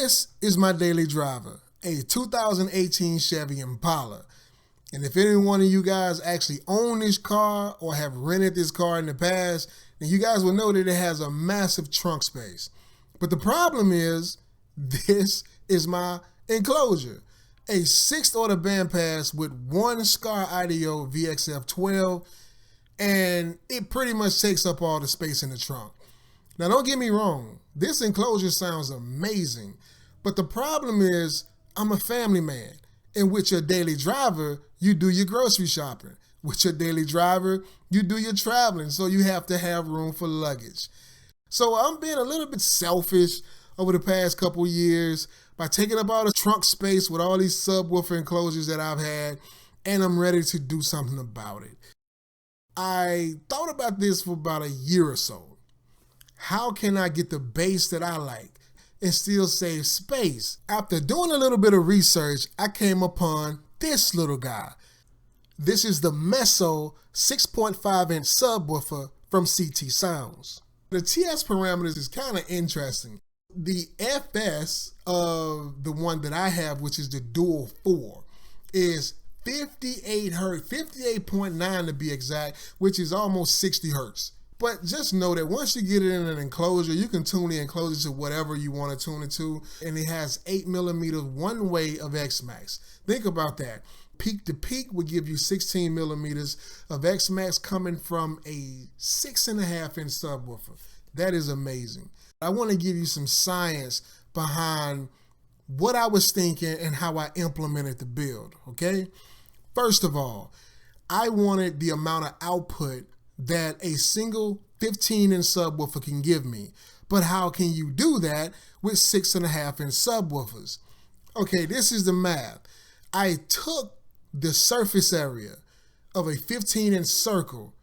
This is my daily driver, a 2018 Chevy Impala. And if any one of you guys actually own this car or have rented this car in the past, then you guys will know that it has a massive trunk space. But the problem is, this is my Enclosure, a 6th order bandpass with one Scar IDO VXF12, and it pretty much takes up all the space in the trunk. Now don't get me wrong, this Enclosure sounds amazing, but the problem is I'm a family man, and with your daily driver, you do your grocery shopping. With your daily driver, you do your traveling, so you have to have room for luggage. So I'm being a little bit selfish over the past couple years by taking up all the trunk space with all these subwoofer enclosures that I've had, and I'm ready to do something about it. I thought about this for about a year or so. How can I get the bass that I like and still save space? After doing a little bit of research, I came upon this little guy. This is the MESO 6.5-inch subwoofer from CT Sounds. The TS parameters is kind of interesting. The FS of the one that I have, which is the Dual 4, is 58 hertz, 58.9 to be exact, which is almost 60 hertz. But just know that once you get it in an enclosure, you can tune the enclosure to whatever you want to tune it to, and it has 8mm one-way of X-Max. Think about that. Peak to peak would give you 16mm of X-Max coming from a 6.5-inch subwoofer. That is amazing. I want to give you some science behind what I was thinking and how I implemented the build, okay? First of all, I wanted the amount of output that a single 15-inch subwoofer can give me. But how can you do that with 6.5-inch subwoofers? Okay, this is the math. I took the surface area of a 15-inch circle,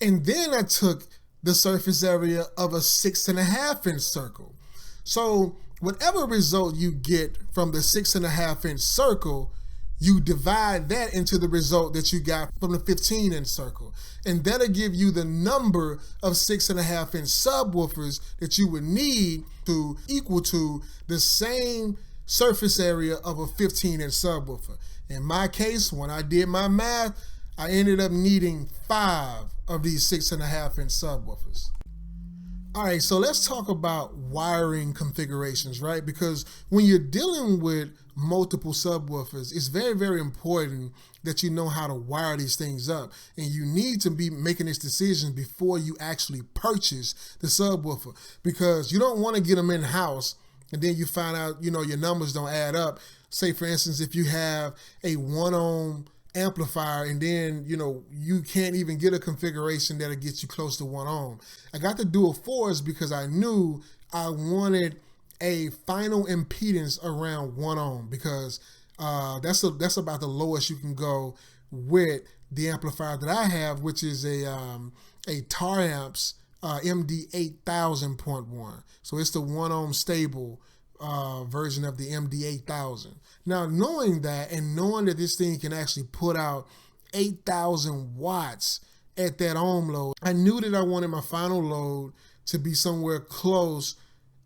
and then I took the surface area of a 6.5-inch circle. So whatever result you get from the 6.5-inch circle, you divide that into the result that you got from the 15-inch circle. And that'll give you the number of 6.5-inch subwoofers that you would need to equal to the same surface area of a 15-inch subwoofer. In my case, when I did my math, I ended up needing 5 of these 6.5-inch subwoofers. All right, so let's talk about wiring configurations, right? Because when you're dealing with multiple subwoofers, it's very, very important that you know how to wire these things up. And you need to be making this decision before you actually purchase the subwoofer, because you don't want to get them in-house and then you find out, your numbers don't add up. Say, for instance, if you have a 1-ohm amplifier and then you can't even get a configuration that'll get you close to 1 ohm. I got the Dual 4s because I knew I wanted a final impedance around 1 ohm, because that's about the lowest you can go with the amplifier that I have, which is a Taramps MD8000.1. So it's the 1 ohm stable version of the MD8000. Now, knowing that and knowing that this thing can actually put out 8,000 watts at that ohm load, I knew that I wanted my final load to be somewhere close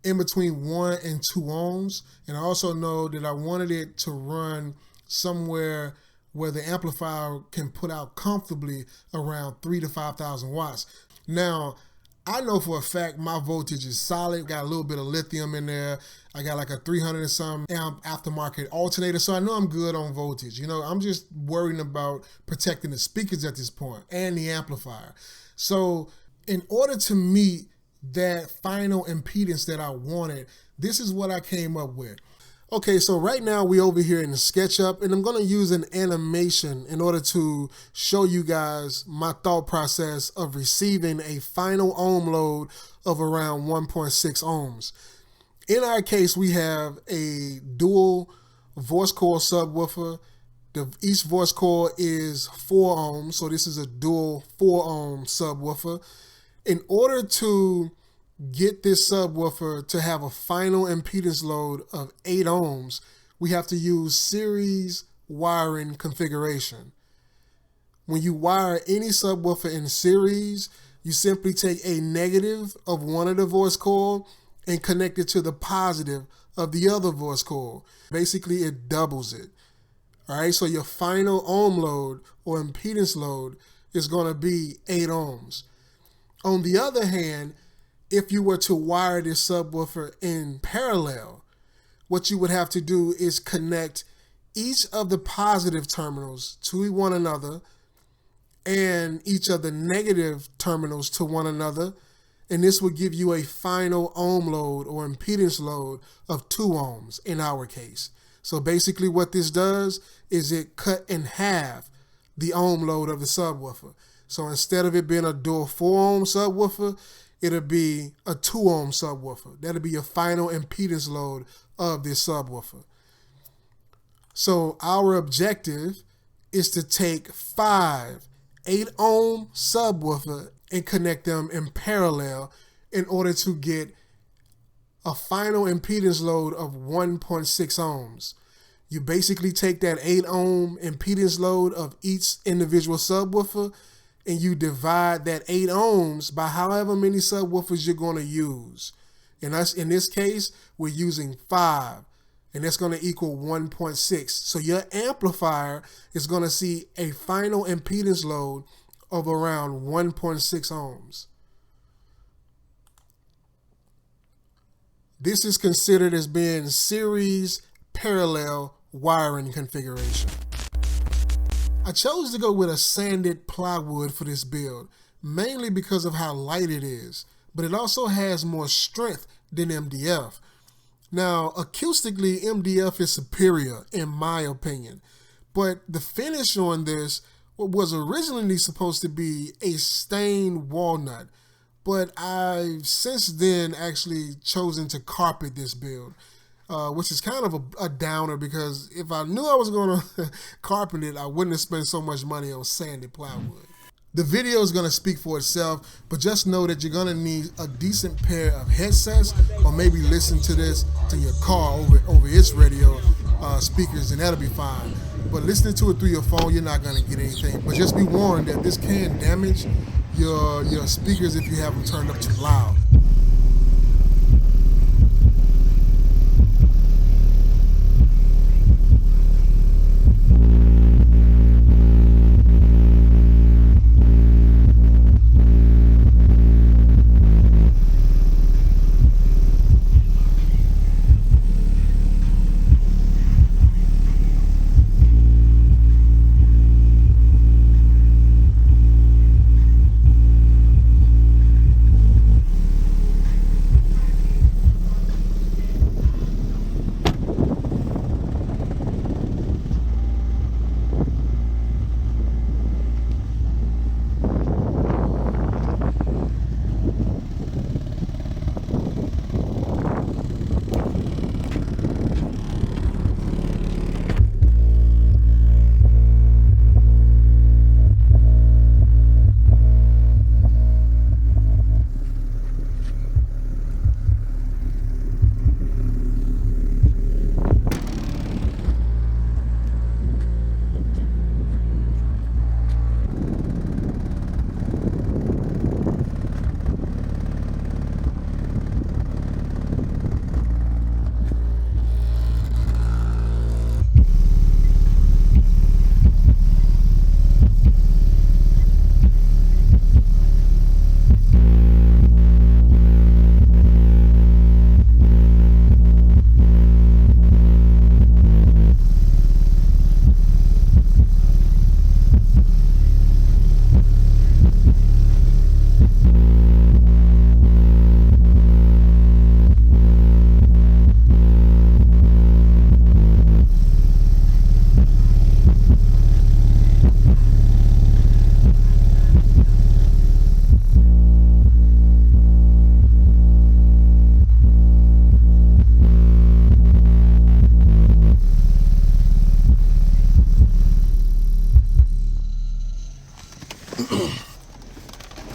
in between 1 and 2 ohms. And I also know that I wanted it to run somewhere where the amplifier can put out comfortably around 3,000 to 5,000 watts. Now, I know for a fact my voltage is solid. Got a little bit of lithium in there. I got like a 300 and some amp aftermarket alternator, so I know I'm good on voltage. I'm just worrying about protecting the speakers at this point and the amplifier. So in order to meet that final impedance that I wanted, this is what I came up with. Okay, so right now we over here in the SketchUp, and I'm gonna use an animation in order to show you guys my thought process of receiving a final ohm load of around 1.6 ohms. In our case, we have a dual voice coil subwoofer. Each voice coil is 4 ohms, so this is a dual 4 ohm subwoofer. In order to get this subwoofer to have a final impedance load of 8 ohms, we have to use series wiring configuration. When you wire any subwoofer in series, you simply take a negative of one of the voice coil and connect it to the positive of the other voice coil. Basically, it doubles it. All right, so your final ohm load or impedance load is going to be 8 ohms. On the other hand, if you were to wire this subwoofer in parallel, what you would have to do is connect each of the positive terminals to one another and each of the negative terminals to one another, and this would give you a final ohm load or impedance load of 2 ohms in our case. So basically what this does is it cut in half the ohm load of the subwoofer. So instead of it being a dual 4 ohm subwoofer, it'll be a 2 ohm subwoofer. That'll be your final impedance load of this subwoofer. So our objective is to take 5 8 ohm subwoofer and connect them in parallel in order to get a final impedance load of 1.6 ohms. You basically take that 8 ohm impedance load of each individual subwoofer and you divide that 8 ohms by however many subwoofers you're going to use. And us, in this case, we're using 5, and that's going to equal 1.6. So your amplifier is going to see a final impedance load of around 1.6 ohms. This is considered as being series parallel wiring configuration. I chose to go with a sanded plywood for this build, mainly because of how light it is, but it also has more strength than MDF. Now, acoustically, MDF is superior in my opinion, but the finish on this was originally supposed to be a stained walnut, but I've since then actually chosen to carpet this build, which is kind of a downer because if I knew I was going to carpet it, I wouldn't have spent so much money on sanded plywood. The video is going to speak for itself, but just know that you're going to need a decent pair of headsets, or maybe listen to this to your car over its radio speakers, and that'll be fine. But listening to it through your phone, you're not going to get anything. But just be warned that this can damage your speakers if you have them turned up too loud.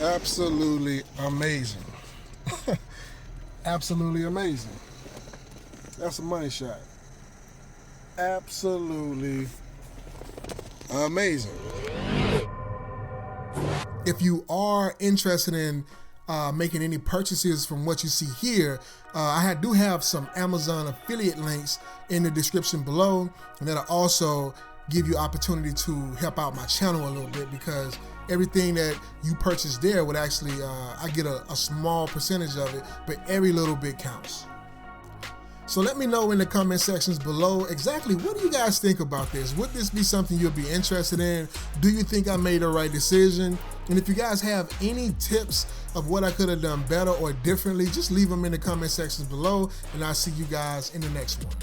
Absolutely amazing. Absolutely amazing. That's a money shot. Absolutely amazing. If you are interested in making any purchases from what you see here, I do have some Amazon affiliate links in the description below, and that'll also give you opportunity to help out my channel a little bit, because everything that you purchase there would actually, I get a small percentage of it, but every little bit counts. So let me know in the comment sections below exactly what do you guys think about this. Would this be something you'll be interested in? Do you think I made the right decision? And if you guys have any tips of what I could have done better or differently, just leave them in the comment sections below, and I'll see you guys in the next one.